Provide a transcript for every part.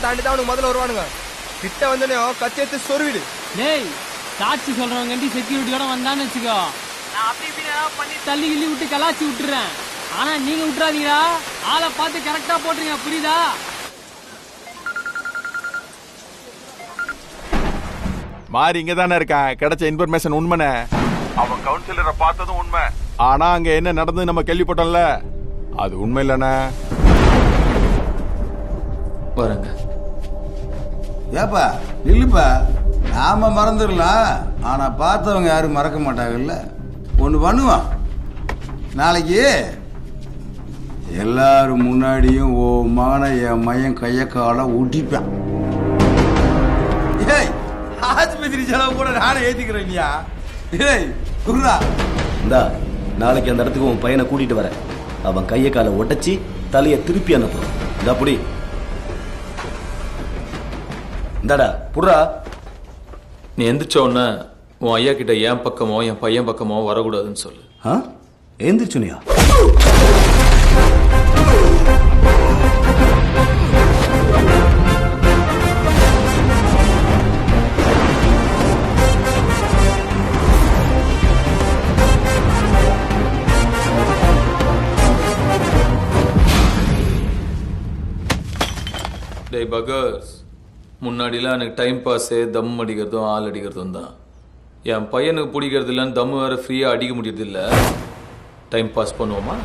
தாண்டி தான் அவனுக்கு முதல்ல வருவானுங்க. கிட்ட வந்தனே கத்தி எடுத்து சொருவிடு. டேய் சாட்சி சொல்றவங்க செக்யூரிட்டியோட வந்தான்னு வச்சுக்கோ, நான் அப்படி இப்படி பண்ணி தள்ளி கிள்ளி விட்டு கலாச்சி விட்டுறேன். ஆனா நீங்க விட்டுறாதீங்களா, ஆளை பார்த்து கரெக்டா போட்டுருங்க, புரியுதா? மாறி இங்க தானே இருக்கான். கிடைச்ச இன்ஃபர்மேஷன் உண்மைனே. அவன் கவுன்சிலரை பார்த்ததும் உண்மை. ஆனா அங்க என்ன நடந்து நம்ம கேள்விப்பட்டோம்ல, அது உண்மை இல்லைண்ணே. வரங்க. ஏப்பா இல்லப்பா, நாம மறந்துடலாம், ஆனா பார்த்தவங்க யாரும் மறக்க மாட்டாங்கல்ல. ஒண்ணு பண்ணுவான், நாளைக்கு எல்லாரும் முன்னாடியும் ஓ மகனை என் மையன் கைய கால ஊட்டிப்பான். ஏய் ஆஸ்பத்திரி செலவு கூட நானே ஏத்திக்கிறேன்யா. ஏய் குர்ரா, இந்தா நாளைக்கு அந்த இடத்துக்கு உன் பையனை கூட்டிட்டு வரேன். அவன் கையை காலை உடைச்சி தலையை திருப்பி அனுப்புறான். இந்த அப்படி இந்தாடா புடுறா. நீ எந்திரிச்ச உடனே உன் ஐயா கிட்ட என் பக்கமோ என் பையன் பக்கமோ வரக்கூடாதுன்னு சொல்லு. எந்திரிச்சுனியா? டேய் பகர்ஸ், முன்னாடிலாம் எனக்கு டைம் பாஸே தம் அடிக்கிறதும் ஆள் அடிக்கிறதும் தான். என் பையனுக்கு பிடிக்கிறது இல்லைன்னு தம் வேற ஃப்ரீயாக அடிக்க முடியறது இல்லை. டைம் பாஸ் பண்ணுவோமா?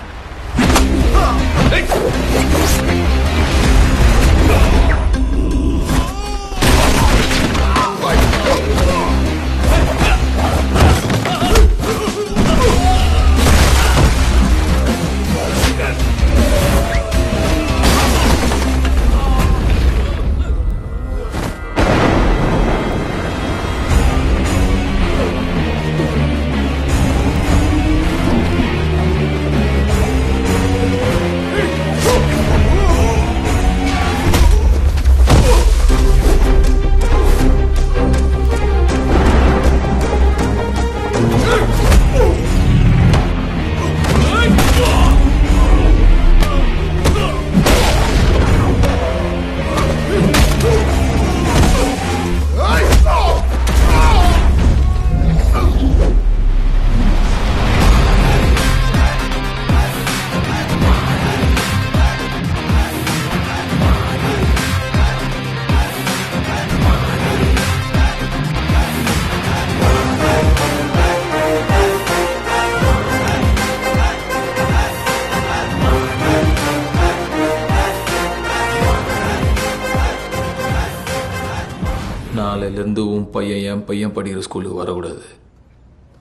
நாளையிலேருந்து உன் பையன் என் பையன் படிக்கிற ஸ்கூலுக்கு வரக்கூடாது.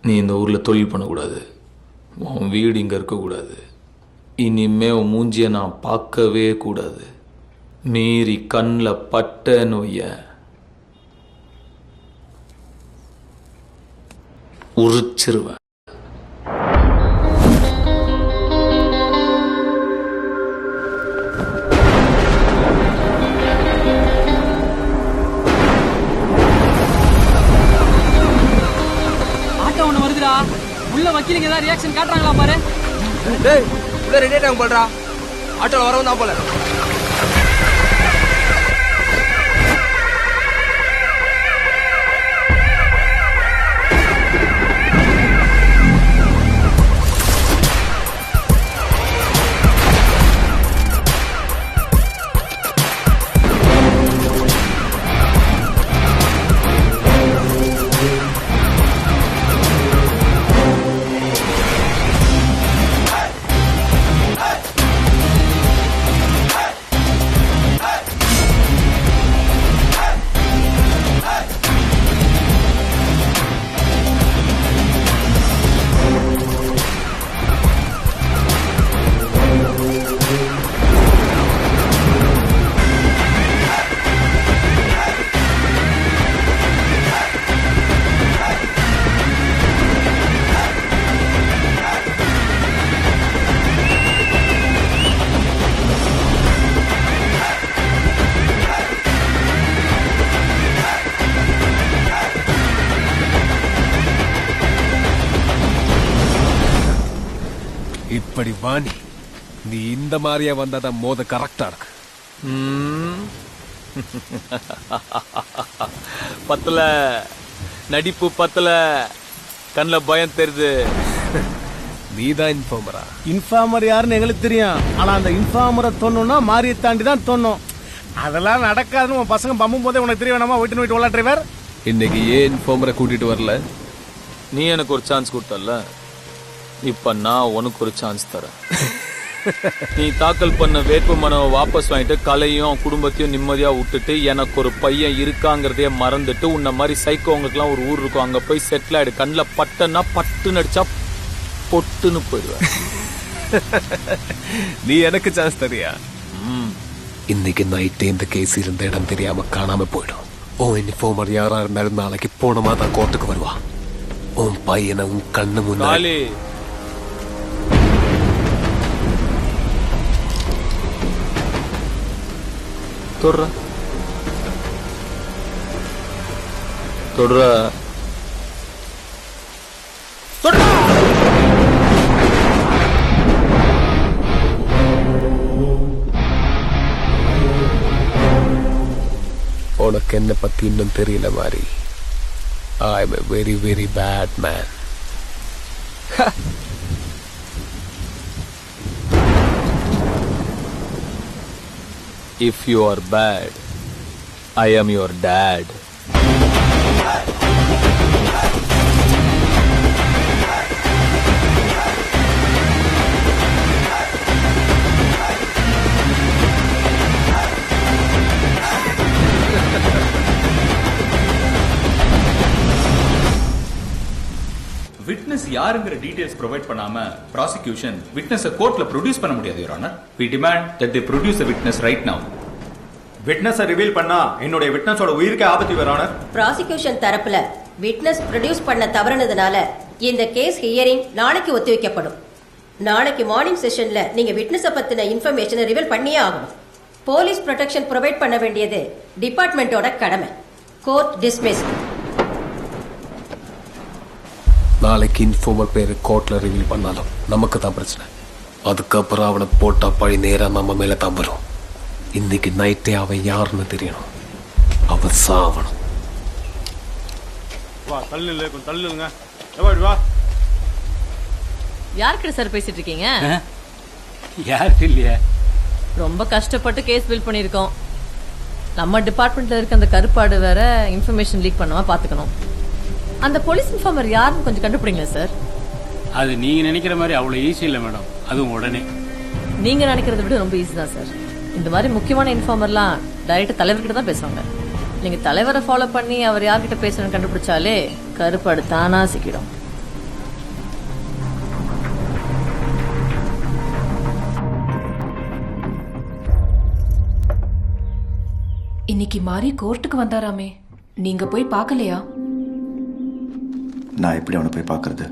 நீ இந்த ஊரில் தொழில் பண்ணக்கூடாது. உன் வீடு இங்கே இருக்கக்கூடாது. இனிமே உன் மூஞ்சியை நான் பார்க்கவே கூடாது. மீறி கண்ணில் பட்ட நோய உரிச்சிருவேன். உள்ள வக்கீலுங்க ஏதாவது ரியாக்ஷன் காட்டுறாங்களா பாரு. டேய் உள்ள ரெடி ஆயிட்டாங்க போல்றா. ஆட்டோல வரவும் தான் போல. இப்படி வாணி, நீ இந்த மாதிரியா வந்தாதான் மோத கரெக்டா இருக்கு. பத்தல, நடிப்பு பத்தல, கண்ணில் பயம் தெரியுது. நீதான் இன்ஃபார்மரா? இன்ஃபார்மர் யாருன்னு எங்களுக்கு தெரியும். ஆனா அந்த இன்ஃபார்மரை தோணும்னா மாறியை தாண்டி தான் தோணும். அதெல்லாம் நடக்காதுன்னு உன் பசங்க பம்பும் போதே உனக்கு தெரிய வேணாமா? வீட்டு ஓலா டிரைவர். இன்னைக்கு ஏன் இன்ஃபார்மரை கூட்டிட்டு வரல? நீ எனக்கு ஒரு சான்ஸ் கொடுத்தல, இப்ப நான் உனக்கு ஒரு சான்ஸ் தரேன். நீ தாக்கல் பண்ண வேட்பு மனுவை வாபஸ் வாங்கிட்டு கலையும் குடும்பத்தையும் நிம்மதியா விட்டுட்டு எனக்கு ஒரு பையன் இருக்காங்கிறதே மறந்துட்டு உன்ன மாதிரி சைக்கோங்களுக்குலாம் ஒரு ஊர் இருக்கும், அங்க போய் செட்டில் ஆயிடு. கண்ணில் பட்டன்னா பட்டு நடிச்சா பொட்டுன்னு போயிடுவேன். நீ எனக்கு சான்ஸ் தரியா? இன்னைக்கு நைட்டு இந்த கேஸ் இருந்த இடம் தெரியாம காணாம போயிடும். இன்ஃபார்மர் யாரா இருந்தாலும் நாளைக்கு போனமா தான் கோர்ட்டுக்கு வருவா. உன் பையனை உன் கண்ணு முன்னாடி தொடுற தொடுற உனக்கு என்ன பத்தி இன்னும் தெரியல மாதிரி. I am a very very bad man. If you are bad, I am your dad. Witness யாருங்கிற டீடைல்ஸ் ப்ரொவைட் பண்ணாம ப்ராசிக்யூஷன் விட்னஸை கோர்ட்ல ப்ரொடியூஸ் பண்ண முடியாது your honour. We demand that they produce the witness right now. விட்னஸை reveal பண்ணா என்னுடைய விட்னஸோட உயிருக்கு ஆபத்து யுவர் ஆனர். ப்ராசிக்யூஷன் தரப்புல விட்னஸ் ப்ரொடியூஸ் பண்ண தவறுனதுனால இந்த கேஸ் ஹியரிங் நாளைக்கு ஒத்திவைக்கப்படும். நாளைக்கு மார்னிங் செஷன்ல நீங்க விட்னஸை பத்தின இன்ஃபர்மேஷனை ரிவீல் பண்ணியே ஆகணும். போலீஸ் ப்ரொடெக்ஷன் ப்ரொவைட் பண்ண வேண்டியது டிபார்ட்மெண்டோட கடமை. Court dismiss. நாளைக்கு இன்ஃபார்மர் பேரு கோர்ட்ல ரிவீல் பண்ணாலும் நமக்கு தான் பிரச்சனை. அதுக்கப்புறம் அவனை போட்டா பழி நேரா நம்ம மேல தான் வரும். இன்னைக்கு நைட்டே அவன் யாருன்னு தெரியணும். அவன் சாவணும். யார்கிட்ட சார் பேசிட்டு இருக்கீங்க? யாருக்கு இல்லையா? ரொம்ப கஷ்டப்பட்டு கேஸ் பில் பண்ணிருக்கோம். நம்ம டிபார்ட்மெண்ட்ல இருக்க அந்த கருப்பாடு வேற இன்ஃபர்மேஷன் லீக் பண்ணாம பாத்துக்கணும். அந்த போலீஸ் இன்ஃபார்மர் யாருன்னு கொஞ்சம் கண்டுபிடிங்களா சார்? அது நீங்க நினைக்கிற மாதிரி அவ்வளவு ஈஸி இல்லை மேடம். அதுவும் உடனே. நீங்க நினைக்கிறத விட ரொம்ப ஈஸி தான் சார். இந்த மாதிரி முக்கியமான இன்ஃபார்மர்லாம் டைரக்டா தலைவர்கிட்ட தான் பேசுவாங்க. நீங்க தலைவரை ஃபாலோ பண்ணி அவர் யார்கிட்ட பேசணும்னு கண்டுபிடிச்சாலே கருப்பாடு தானா சிக்கிடும். இன்னைக்கு மாறி கோர்ட்டுக்கு வந்தாராமே, நீங்க போய் பார்க்கலையா? நான் எப்படி அவனை போய் பார்க்கறது?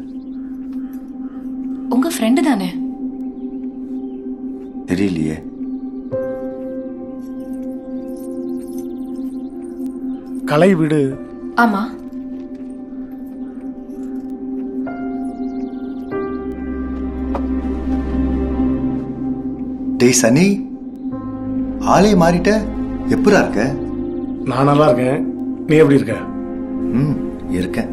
உங்க ஃப்ரெண்டு தானே? தெரியலையே. கலை வீடு. ஆமா. டேய் சனி, ஆளே மாறிட்ட. எப்படா இருக்க? நான் நல்லா இருக்கேன். நீ எப்படி இருக்க? இருக்கேன்.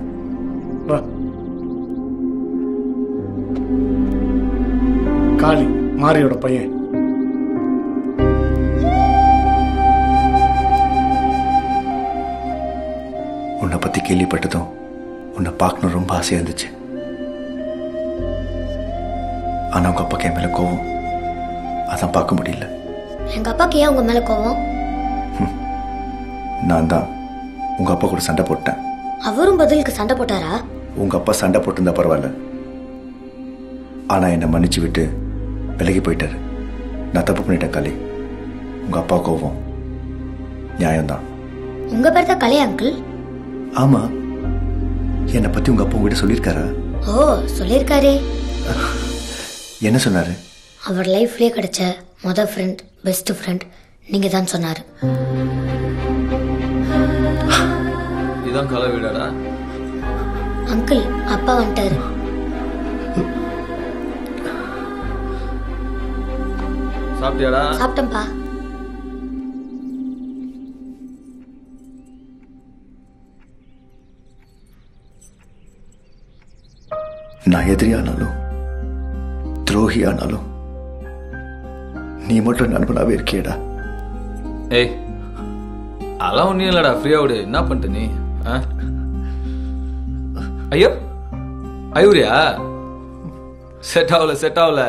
காளி மாரியோட பையன். உன்னை பத்தி கேள்விப்பட்டதும் உன்னை பார்க்கணும் ரொம்ப ஆசையா இருந்துச்சு. ஆனா உங்க அப்பாக்கு என் மேல கோவம், அதான் பார்க்க முடியல. எங்க அப்பாக்கு ஏன் உங்க மேல கோவம்? நான் தான் உங்க அப்பா கூட சண்டை போட்டேன். அவரும் பதிலுக்கு சண்டை போட்டாரா? உங்க அப்பா சண்டை போட்டிருந்தா பரவாயில்ல, ஆனா என்னை மன்னிச்சு விட்டு விலகி போயிட்டாரு. நான் தப்பு பண்ணிட்டேன் காளி. உங்க அப்பா கோவம் நியாயம்தான். உங்க பேர் தான் கலை அங்கிள்? ஆமா. என்னை பத்தி உங்க அப்பா உங்ககிட்ட சொல்லியிருக்காரா? ஓ, சொல்லியிருக்காரே. என்ன சொன்னாரு? அவர் லைஃப்லயே கிடைச்ச மொதல் ஃப்ரெண்ட், பெஸ்ட் ஃப்ரெண்ட் நீங்க தான் சொன்னாரு. இதான் கலை வீடாடா? அங்கிள், அப்பா வந்துட்டாரு. சாப்பிட்டியாடா? சாப்பிட்டேன்பா. நான் எதிரியானாலும் துரோகியானாலும் நீ மட்டும் நண்பனாவே இருக்கியடா. ஏய் அதெல்லாம் ஒன்றும் இல்லைடா, ஃப்ரீயா விடு. என்ன பண்ணிட்ட நீ? ஐயோ ஐயூரியா? செட் ஆகல